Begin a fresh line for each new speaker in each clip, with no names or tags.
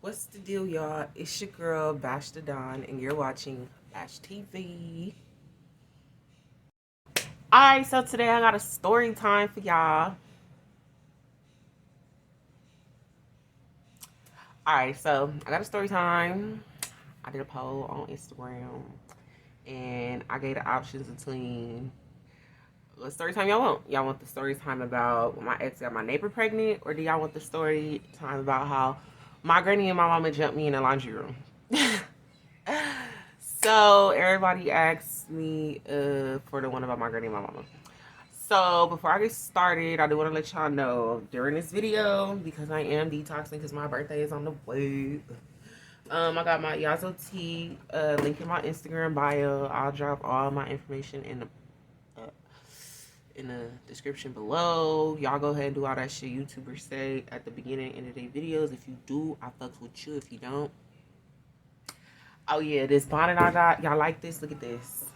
What's the deal, y'all? It's your girl, Bash the Don, and you're watching Bash TV. Alright, so today I got a story time for y'all. Alright, so I got a story time. I did a poll on Instagram, and I gave the options between what story time y'all want. Y'all want the story time about when my ex got my neighbor pregnant, or do y'all want the story time about how my granny and my mama jumped me in the laundry room? So everybody asked me for the one about my granny and my mama. So before I get started, I do want to let y'all know during this video, because I am detoxing because my birthday is on the way. I got my Yazo tea link in my Instagram bio. I'll drop all my information uh, in the description below. Y'all go ahead and do all that shit YouTubers say at the beginning and end of their videos. If you do, I fucks with you. If you don't, oh yeah, this bonnet I got, y'all like this? Look at this.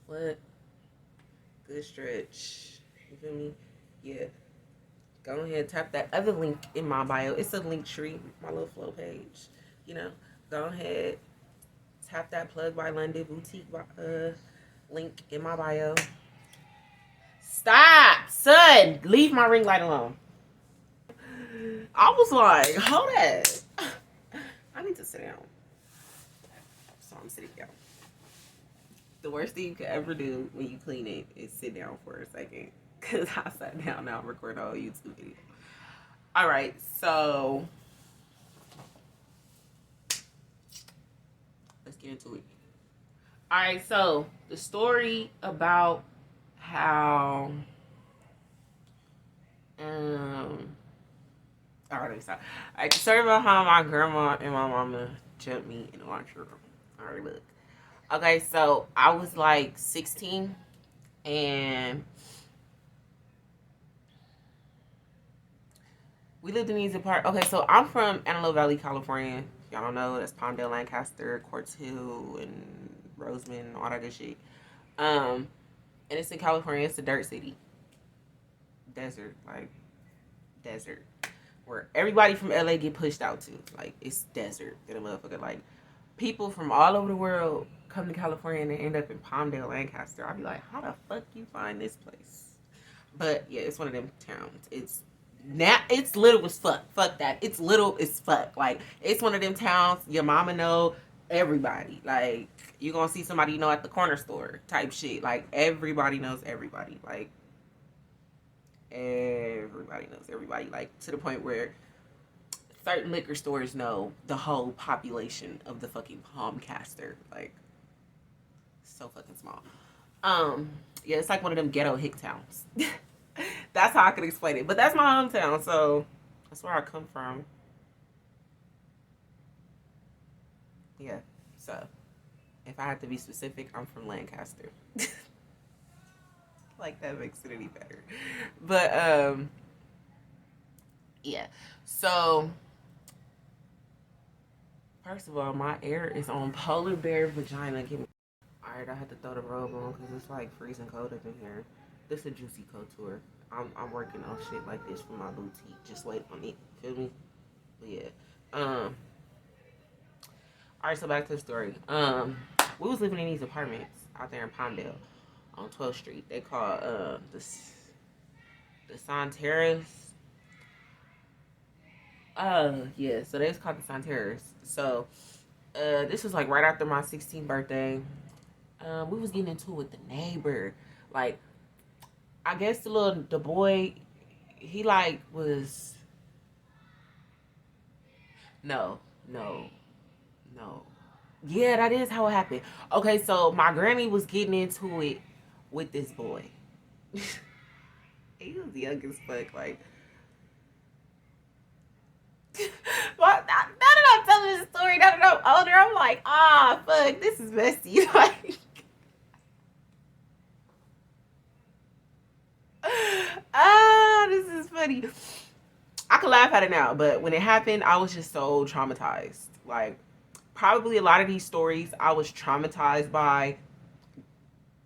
What? Good stretch. You feel me? Yeah. Go ahead, tap that other link in my bio. It's a link tree, my little flow page. You know, go ahead, tap that Plug by London boutique link in my bio. Stop, son. Leave my ring light alone. I was like, hold that. I need to sit down. So I'm sitting down. The worst thing you could ever do when you clean it is sit down for a second. Because I sat down, now I'm recording a whole YouTube video. All right, so let's get into it. All right, so the story about how all right, let me stop. All right, the story about how my grandma and my mama jumped me in the laundry room. All right, look. Okay, so I was like 16, and we lived in these apartments. Okay, so I'm from Antelope Valley, California. Y'all don't know, that's Palmdale, Lancaster, Quartz Hill, and Roseman, all that good shit. Um, and it's in California. It's a dirt city, desert, like desert, where everybody from LA get pushed out to. Like it's desert, get a motherfucker. Like people from all over the world come to California and they end up in Palmdale, Lancaster. I'd be like, how the fuck you find this place? But yeah, it's one of them towns. It's little as fuck. Fuck that. It's little as fuck. Like it's one of them towns your mama know everybody. Like you gonna see somebody you know at the corner store type shit. Like everybody knows everybody. Like everybody knows everybody. Like to the point where certain liquor stores know the whole population of the fucking Palmcaster. Like so fucking small. Um, yeah, it's like one of them ghetto hick towns. That's how I could explain it. But that's my hometown, so that's where I come from. Yeah. So if I had to be specific, I'm from Lancaster. Like that makes it any better. But yeah. So first of all, my air is on polar bear vagina. Give me. All right, I had to throw the robe on because it's like freezing cold up in here. This is a juicy couture. I'm working on shit like this for my boutique. Just wait on it. Feel me? But yeah. All right, so back to the story. We was living in these apartments out there in Palmdale on 12th Street. They call the Santeras. Yeah. So they was called the Santeras. So this was like right after my 16th birthday. We was getting into it with the neighbor. Like, I guess the boy, he like was no, no, no. Yeah, that is how it happened. Okay, so my granny was getting into it with this boy. He was young as fuck. Like, well, now that I'm telling this story, now that I'm older, I'm like, ah, fuck, this is messy. Like, ah, this is funny. I can laugh at it now, but when it happened, I was just so traumatized. Like, probably a lot of these stories I was traumatized by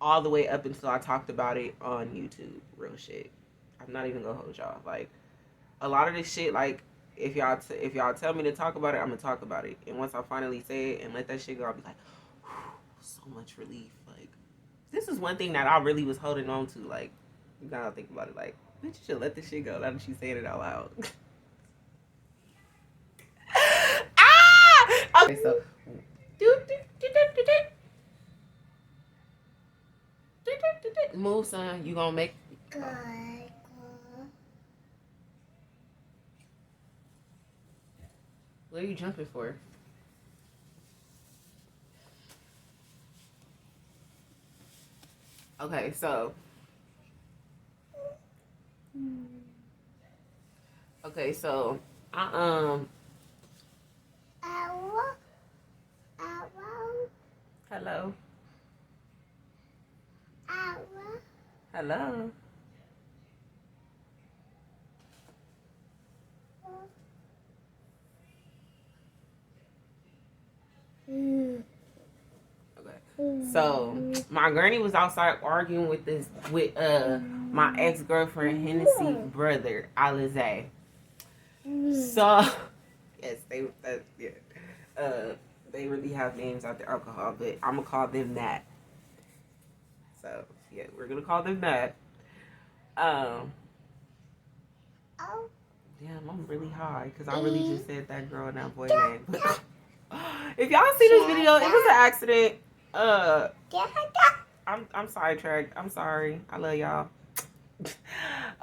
all the way up until I talked about it on YouTube. Real shit. I'm not even gonna hold y'all. Like, a lot of this shit, like, if y'all tell me to talk about it, I'm gonna talk about it. And once I finally say it and let that shit go, I'll be like, so much relief. Like, this is one thing that I really was holding on to. Like, you gotta think about it. Like, bitch, you should let this shit go. Now that she saying it out loud. Ah! Okay, so. Move, son. You gonna make. What are you jumping for? Okay, so. Okay, so. I, Hello. Hello. Okay. So my granny was outside arguing with my ex-girlfriend Hennessy brother, Alize. So yes, they really have names out there, alcohol, but I'm gonna call them that. So yeah, we're gonna call them that. Damn, I'm really high because I really just said that girl and that boy name. But if y'all see this video, it was an accident. I'm sidetracked. I'm sorry. I love y'all.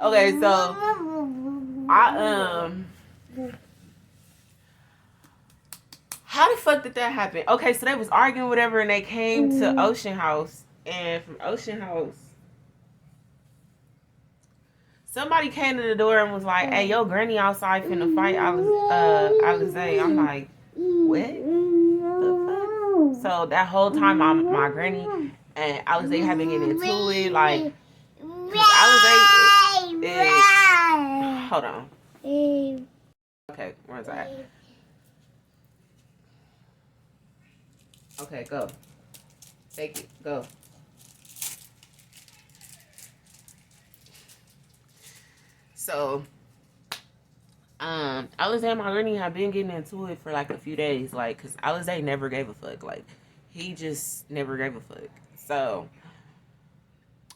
Okay, so how the fuck did that happen? Okay, so they was arguing whatever, and they came to Ocean House, and from Ocean House, somebody came to the door and was like, "Hey, yo, granny outside finna fight Alize." I'm like, what? The fuck? So that whole time, my granny and Alize had been getting into it, like, Alize is, hold on. Okay, where's that? Okay, go. Take it. Go. So, Alize and my granny have been getting into it for like a few days, like, cause Alize never gave a fuck, like, he just never gave a fuck. So,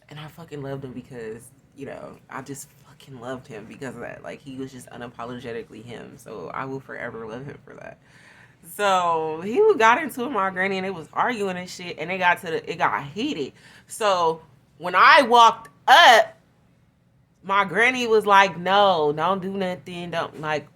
and I fucking loved him because, you know, I just fucking loved him because of that. Like, he was just unapologetically him. So I will forever love him for that. So he got into it with my granny and they was arguing and shit, and it got heated. So when I walked up, my granny was like, "No, don't do nothing. Don't, like,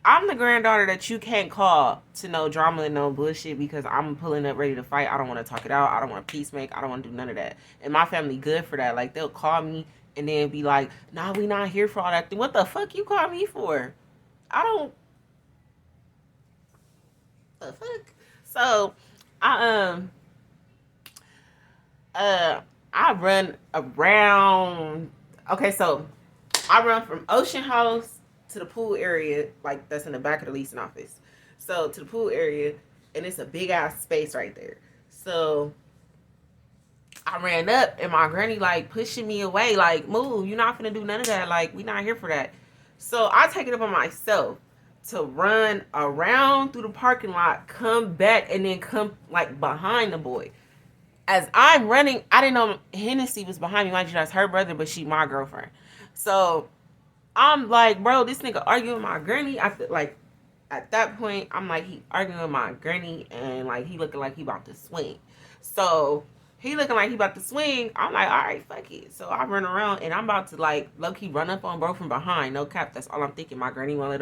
I'm the granddaughter that you can't call to no drama and no bullshit because I'm pulling up ready to fight. I don't want to talk it out. I don't want to peacemake. I don't want to do none of that." And my family good for that. Like, they'll call me and then be like, "Nah, we not here for all that thing." What the fuck you call me for? I don't. The fuck? So, I I run around. Okay, so I run from Ocean House to the pool area, like, that's in the back of the leasing office. So to the pool area, and it's a big ass space right there. So I ran up, and my granny like pushing me away, like, "Move, you're not gonna do none of that. Like, we not here for that." So I take it upon myself to run around through the parking lot, come back, and then come like behind the boy. As I'm running, I didn't know Hennessy was behind me. Mind you, that's her brother, but she my girlfriend. So I'm like, bro, this nigga arguing with my granny. I feel like at that point, I'm like, he arguing with my granny, and like he looking like he about to swing. So he looking like he about to swing. I'm like, all right, fuck it. So I run around and I'm about to like low key run up on bro from behind. No cap. That's all I'm thinking. My granny won't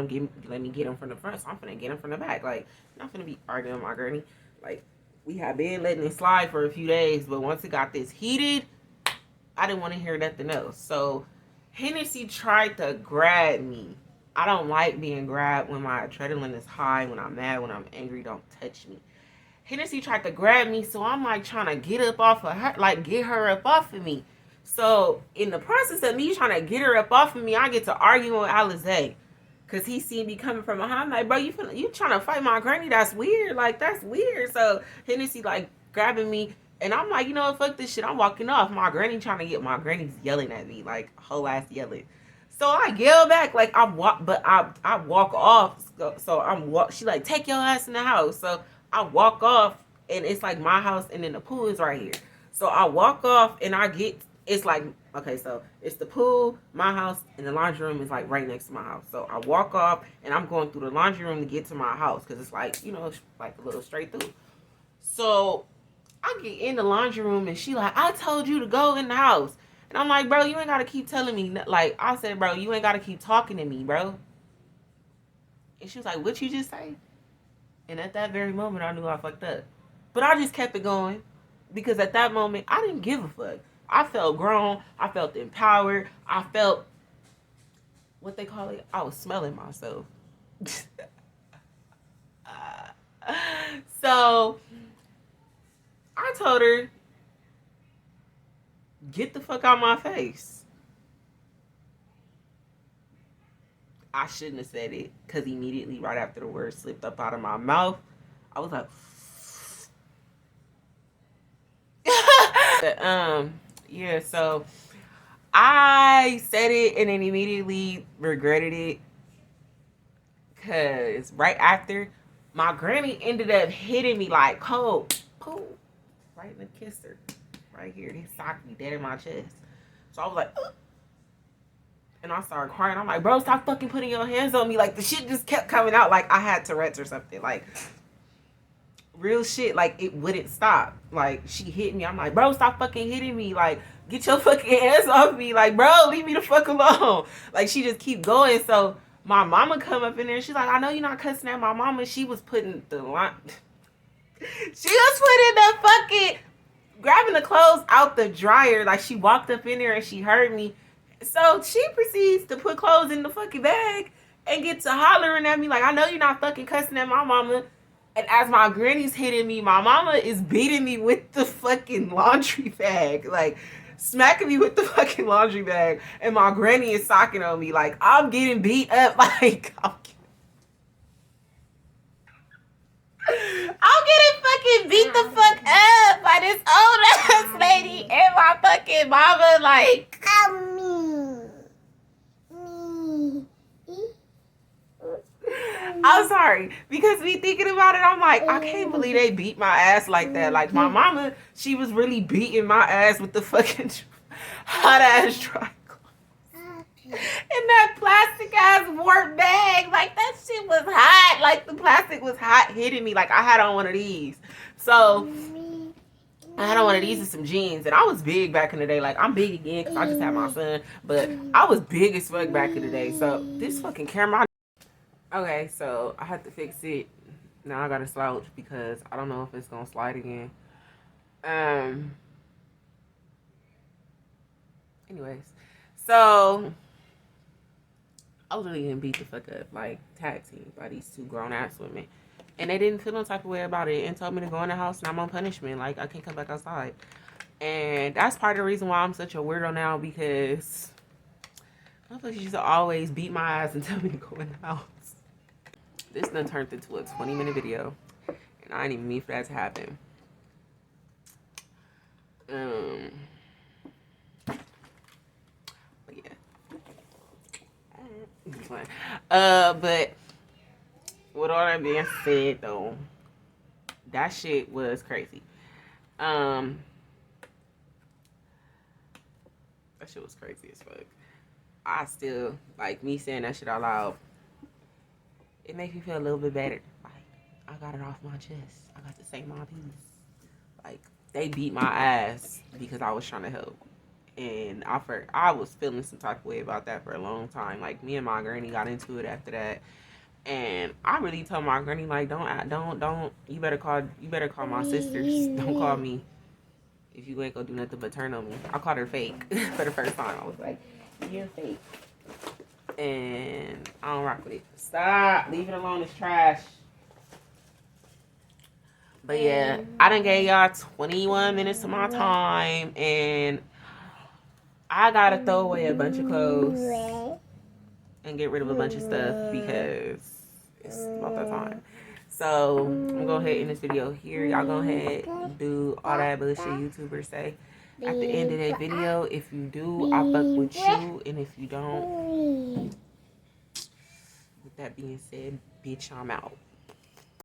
let me get him from the front, so I'm finna get him from the back. Like, I'm not finna be arguing with my granny. Like, we have been letting it slide for a few days, but once it got this heated, I didn't want to hear nothing else. So Hennessy tried to grab me. I don't like being grabbed when my adrenaline is high, when I'm mad, when I'm angry. Don't touch me. Hennessy tried to grab me, so I'm like trying to get up off of her, like get her up off of me. So in the process of me trying to get her up off of me, I get to arguing with Alize. Cause he seen me coming from behind. I'm like, bro, you trying to fight my granny? That's weird. Like, that's weird. So Hennessy like grabbing me, and I'm like, you know what, fuck this shit. I'm walking off. My granny's yelling at me, like, whole ass yelling. So I yell back like I walk, but I walk off. So I'm walk. She like take your ass in the house. So I walk off, and it's like my house, and then the pool is right here. So I walk off, and I get. It's like okay, so it's the pool, my house, and the laundry room is like right next to my house. So I walk off, and I'm going through the laundry room to get to my house because it's like it's like a little straight through. So I get in the laundry room, and she like, I told you to go in the house. And I'm like, bro, you ain't got to keep telling me. Like, I said, bro, you ain't got to keep talking to me, bro. And she was like, what you just say? And at that very moment, I knew I fucked up. But I just kept it going. Because at that moment, I didn't give a fuck. I felt grown. I felt empowered. I felt, what they call it? I was smelling myself. So, I told her, get the fuck out my face. I shouldn't have said it because immediately right after the word slipped up out of my mouth, I was like, but, yeah, so I said it and then immediately regretted it because right after my granny ended up hitting me like cold, pooh, right in the kisser, right here. He socked me dead in my chest. So I was like, ugh. And I started crying. I'm like, bro, stop fucking putting your hands on me. Like, the shit just kept coming out like I had Tourette's or something. Like, real shit. Like, it wouldn't stop. Like, she hit me. I'm like, bro, stop fucking hitting me. Like, get your fucking hands off me. Like, bro, leave me the fuck alone. Like, she just keep going. So, my mama come up in there. She's like, I know you're not cussing at my mama. She was putting the line. She was putting the fucking, grabbing the clothes out the dryer. Like, she walked up in there and she heard me. So she proceeds to put clothes in the fucking bag and get to hollering at me like, I know you're not fucking cussing at my mama. And as my granny's hitting me, my mama is beating me with the fucking laundry bag. Like, smacking me with the fucking laundry bag. And my granny is socking on me. Like, I'm getting beat up. Like, I'm getting fucking beat the fuck up by this old ass lady and my fucking mama. Like, I'm sorry, because me thinking about it, I'm like, I can't believe they beat my ass like that. Like, my mama, she was really beating my ass with the fucking hot ass dry clothes. In that plastic ass warped bag. Like, that shit was hot. Like, the plastic was hot hitting me. Like, I had on one of these. So, I had on one of these and some jeans. And I was big back in the day. Like, I'm big again because I just had my son. But I was big as fuck back in the day. So, this fucking camera. Okay, so I had to fix it. Now I gotta slouch because I don't know if it's gonna slide again. Anyways, so I was really getting beat the fuck up, like tag team by these two grown ass women, and they didn't feel no type of way about it and told me to go in the house and I'm on punishment. Like, I can't come back outside, and that's part of the reason why I'm such a weirdo now, because motherfuckers used to always beat my ass and tell me to go in the house. This done turned into a 20-minute video, and I didn't even mean for that to happen. But yeah. But with all that being said, though, that shit was crazy. That shit was crazy as fuck. I still, like, me saying that shit out loud, it makes me feel a little bit better. Like, I got it off my chest. I got to say my piece. Like, they beat my ass because I was trying to help. And I was feeling some type of way about that for a long time. Like, me and my granny got into it after that. And I really told my granny, like, don't, you better call my sisters. Don't call me if you ain't gonna do nothing but turn on me. I called her fake for the first time. I was like, you're fake. And I don't rock with it. Stop. Leave it alone. It's trash. But yeah, I done gave y'all 21 minutes of my time. And I gotta throw away a bunch of clothes and get rid of a bunch of stuff because it's about that time. So I'm gonna go ahead and end this video here. Y'all go ahead and do all that bullshit YouTubers say. at the end of that video. If you do, I fuck with you, and if you don't, with that being said, bitch, I'm out.